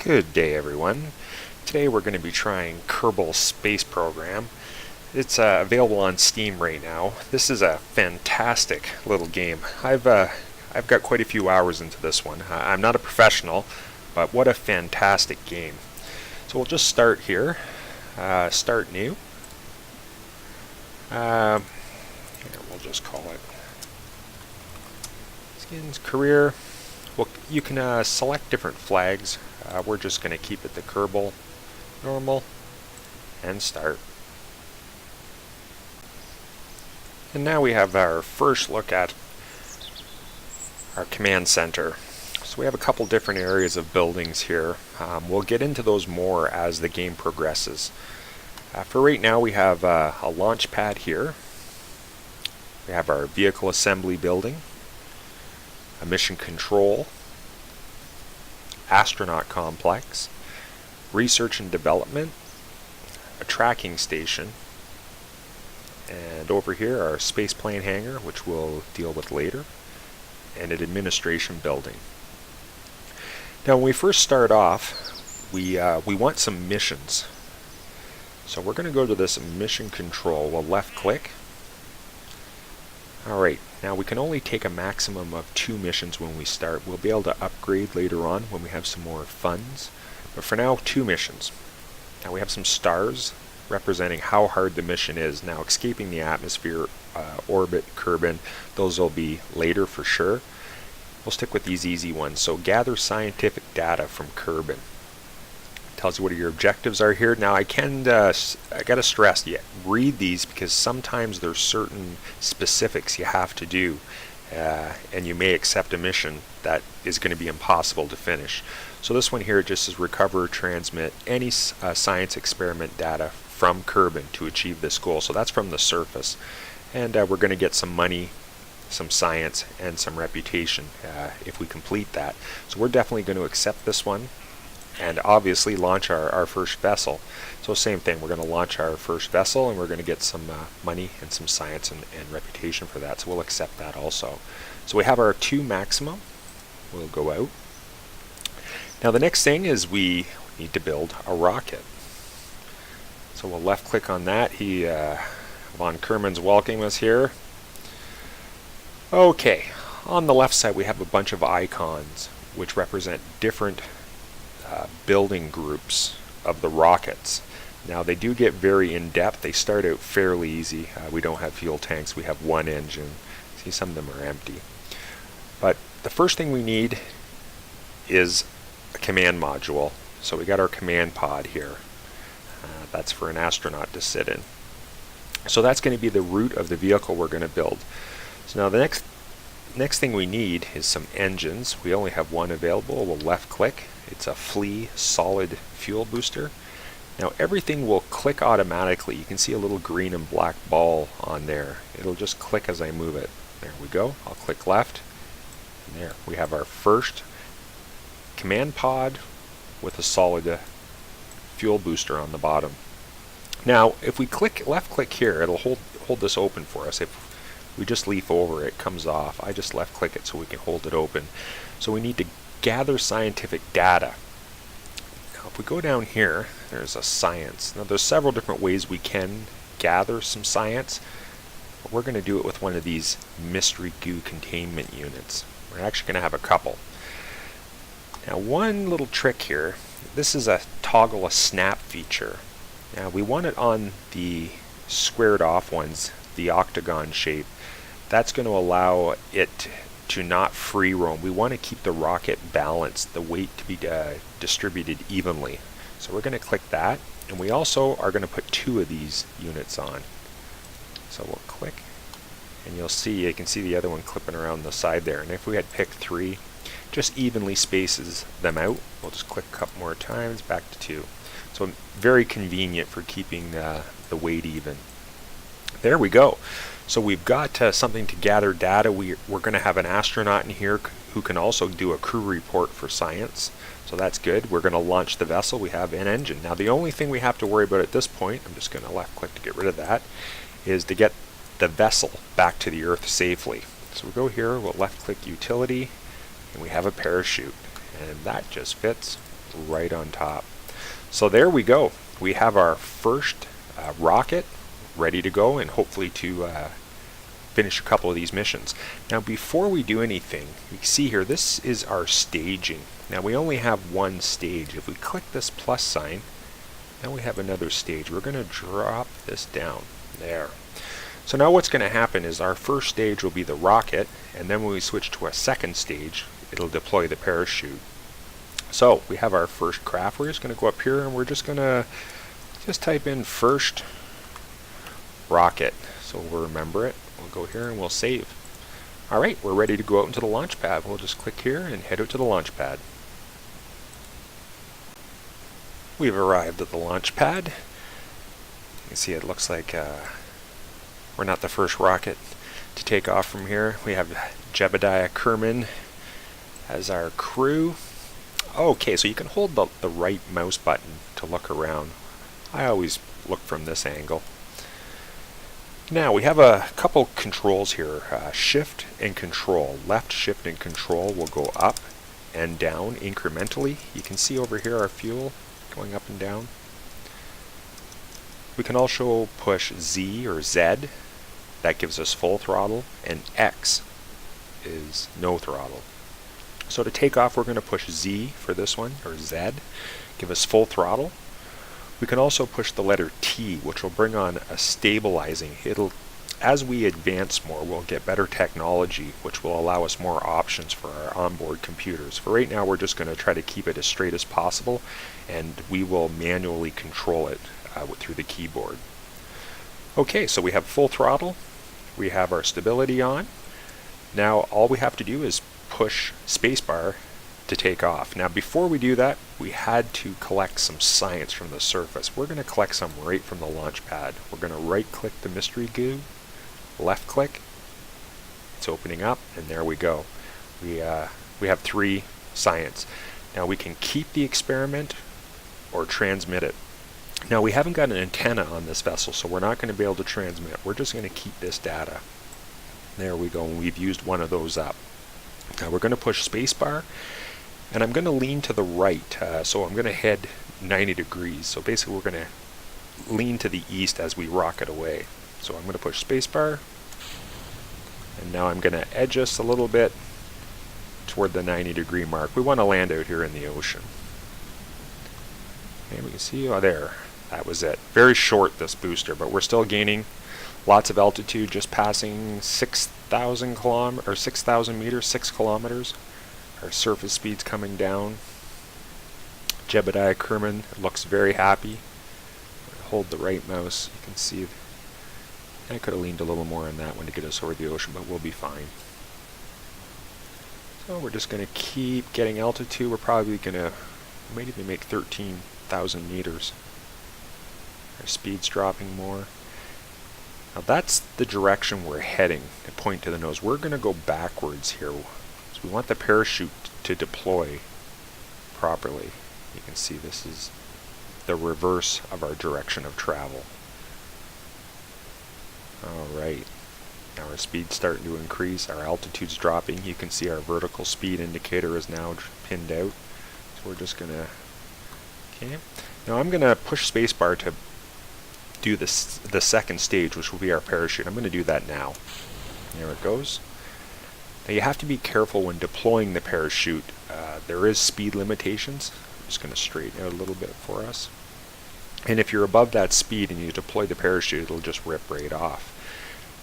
Good day, everyone. Today we're going to be trying Kerbal Space Program. It's available on Steam right now. This is a fantastic little game. I've got quite a few hours into this one. I'm not a professional, but what a fantastic game. So we'll just start here. Start new. Here, we'll just call it Skins Career. Well, you can select different flags. We're just going to keep it the Kerbal, normal, and start. And now we have our first look at our command center. So we have a couple different areas of buildings here. We'll get into those more as the game progresses. For right now we have a launch pad here. We have our vehicle assembly building, a mission control, astronaut complex, research and development, a tracking station, and over here our spaceplane hangar, which we'll deal with later, and an administration building. Now when we first start off, we want some missions. So we're going to go to this mission control. We'll left click. Alright, now we can only take a maximum of 2 missions when we start. We'll be able to upgrade later on when we have some more funds. But for now, 2 missions. Now we have some stars representing how hard the mission is. Now escaping the atmosphere, orbit, Kerbin, those will be later for sure. We'll stick with these easy ones. So gather scientific data from Kerbin. Tells you what your objectives are here. Now I gotta stress, read these because sometimes there's certain specifics you have to do, and you may accept a mission that is going to be impossible to finish. So this one here just says recover or transmit any science experiment data from Kerbin to achieve this goal. So that's from the surface, and we're going to get some money, some science, and some reputation if we complete that. So we're definitely going to accept this one. And obviously launch our first vessel. So same thing, we're going to launch our first vessel and we're going to get some money and some science and reputation for that. So we'll accept that also. So we have our 2 maximum. We'll go out. Now the next thing is we need to build a rocket. So we'll left click on that. Von Kerman's welcoming us here. Okay, on the left side we have a bunch of icons which represent different building groups of the rockets. Now they do get very in-depth. They start out fairly easy. We don't have fuel tanks. We have 1 engine. See, some of them are empty. But the first thing we need is a command module. So we got our command pod here. That's for an astronaut to sit in. So that's going to be the root of the vehicle we're going to build. So now the next thing we need is some engines. We only have 1 available. We'll left click. It's a Flea solid fuel booster. Now everything will click automatically. You can see a little green and black ball on there. It'll just click as I move it. There we go. I'll click left. And there we have our first command pod with a solid fuel booster on the bottom. Now if we left click here, it'll hold this open for us. If we just leaf over it, comes off. I just left click it so we can hold it open. So we need to gather scientific data. Now if we go down here, there's a science. Now there's several different ways we can gather some science, but we're going to do it with one of these mystery goo containment units. We're actually going to have a couple. Now one little trick here, this is a toggle a snap feature. Now we want it on the squared off ones, the octagon shape. That's going to allow it to not free roam. We want to keep the rocket balanced, the weight to be distributed evenly. So we're going to click that, and we also are going to put 2 of these units on. So we'll click, and you can see the other one clipping around the side there. And if we had picked 3, just evenly spaces them out. We'll just click a couple more times, back to 2. So very convenient for keeping the weight even. There we go. So we've got something to gather data. We're going to have an astronaut in here who can also do a crew report for science. So that's good. We're going to launch the vessel. We have an engine. Now the only thing we have to worry about at this point, I'm just going to left click to get rid of that, is to get the vessel back to the Earth safely. So we'll go here, we'll left click utility, and we have a parachute. And that just fits right on top. So there we go. We have our first rocket ready to go, and hopefully to finish a couple of these missions. Now before we do anything, you see here, this is our staging. Now we only have one stage. If we click this plus sign, now we have another stage. We're going to drop this down there. So now what's going to happen is our first stage will be the rocket, and then when we switch to a second stage, it'll deploy the parachute. So we have our first craft. We're just going to go up here and we're just going to type in first rocket, so we'll remember it. We'll go here and we'll save. Alright, we're ready to go out into the launch pad. We'll just click here and head out to the launch pad. We've arrived at the launch pad. You can see it looks like we're not the first rocket to take off from here. We have Jebediah Kerbin as our crew. Okay, so you can hold the right mouse button to look around. I always look from this angle. Now we have a couple controls here, shift and control. Left shift and control will go up and down incrementally. You can see over here our fuel going up and down. We can also push Z or Z, that gives us full throttle, and X is no throttle. So to take off we're going to push Z for this one, or Z, give us full throttle. We can also push the letter T, which will bring on a stabilizing. As we advance more, we'll get better technology, which will allow us more options for our onboard computers. For right now, we're just going to try to keep it as straight as possible, and we will manually control it through the keyboard. Okay, so we have full throttle. We have our stability on. Now, all we have to do is push spacebar to take off. Now before we do that, we had to collect some science from the surface. We're going to collect some right from the launch pad. We're going to right click the mystery goo, left click, it's opening up, and there we go. We have 3 science. Now we can keep the experiment or transmit it. Now we haven't got an antenna on this vessel, so we're not going to be able to transmit. We're just going to keep this data. There we go, and we've used one of those up. Now we're going to push spacebar, and I'm going to lean to the right, so I'm going to head 90 degrees. So basically we're going to lean to the east as we rocket away. So I'm going to push spacebar, and now I'm going to edge us a little bit toward the 90-degree mark. We want to land out here in the ocean. And we can see, oh there, that was it. Very short, this booster, but we're still gaining lots of altitude, just passing 6,000 kilometers, or 6,000 meters, 6 kilometers. Our surface speed's coming down. Jebediah Kerbin looks very happy. Hold the right mouse. You can see I could have leaned a little more on that one to get us over the ocean, but we'll be fine. So we're just going to keep getting altitude. We're probably going to might even make 13,000 meters. Our speed's dropping more. Now that's the direction we're heading, to point to the nose. We're going to go backwards here. So we want the parachute to deploy properly. You can see this is the reverse of our direction of travel. Alright, now our speed's starting to increase, our altitude's dropping. You can see our vertical speed indicator is now pinned out. So we're just going to, okay. Now I'm going to push spacebar to do the second stage, which will be our parachute. I'm going to do that now. There it goes. Now you have to be careful when deploying the parachute. There is speed limitations. I'm just going to straighten out a little bit for us. And if you're above that speed and you deploy the parachute, it'll just rip right off.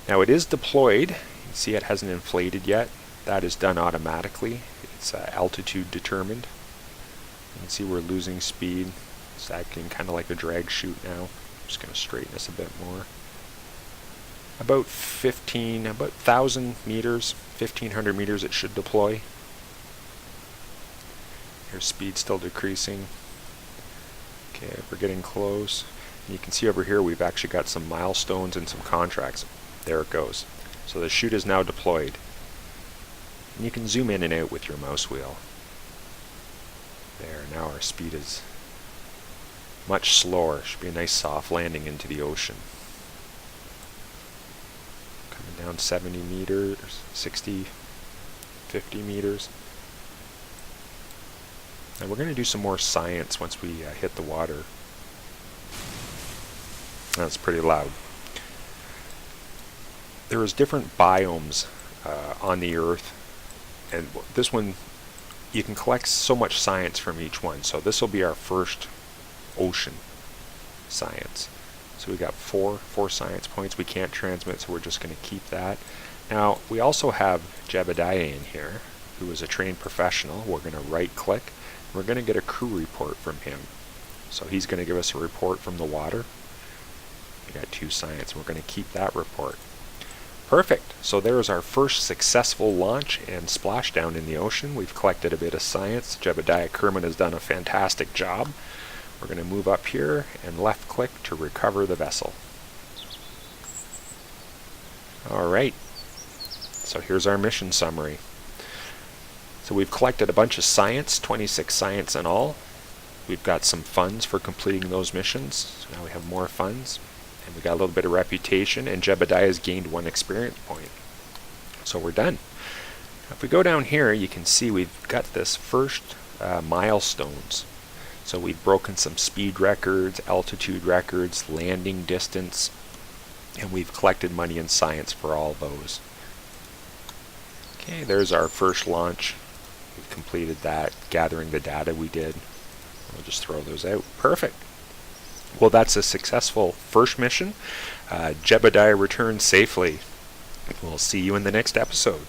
Now it is deployed. You can see it hasn't inflated yet. That is done automatically. It's altitude determined. You can see we're losing speed. It's acting kind of like a drag chute now. I'm just going to straighten this a bit more. About 1,000 meters, 1,500 meters it should deploy. Your speed's still decreasing. Okay, we're getting close. And you can see over here we've actually got some milestones and some contracts. There it goes. So the chute is now deployed. And you can zoom in and out with your mouse wheel. There, now our speed is much slower. Should be a nice soft landing into the ocean. Coming down 70 meters, 60, 50 meters. And we're going to do some more science once we hit the water. That's pretty loud. There is different biomes on the Earth, and this one, you can collect so much science from each one. So this will be our first ocean science. So we got four science points. We can't transmit, so we're just going to keep that. Now, we also have Jebediah in here, who is a trained professional. We're going to right-click. We're going to get a crew report from him. So he's going to give us a report from the water. We got 2 science. We're going to keep that report. Perfect. So there's our first successful launch and splashdown in the ocean. We've collected a bit of science. Jebediah Kerbin has done a fantastic job. We're going to move up here and left-click to recover the vessel. All right. So here's our mission summary. So we've collected a bunch of science, 26 science in all. We've got some funds for completing those missions. So now we have more funds. And we got a little bit of reputation, and Jebediah has gained 1 experience point. So we're done. If we go down here, you can see we've got this first milestones. So we've broken some speed records, altitude records, landing distance, and we've collected money in science for all those. Okay, there's our first launch. We've completed that, gathering the data we did. We'll just throw those out. Perfect. Well, that's a successful first mission. Jebediah returned safely. We'll see you in the next episode.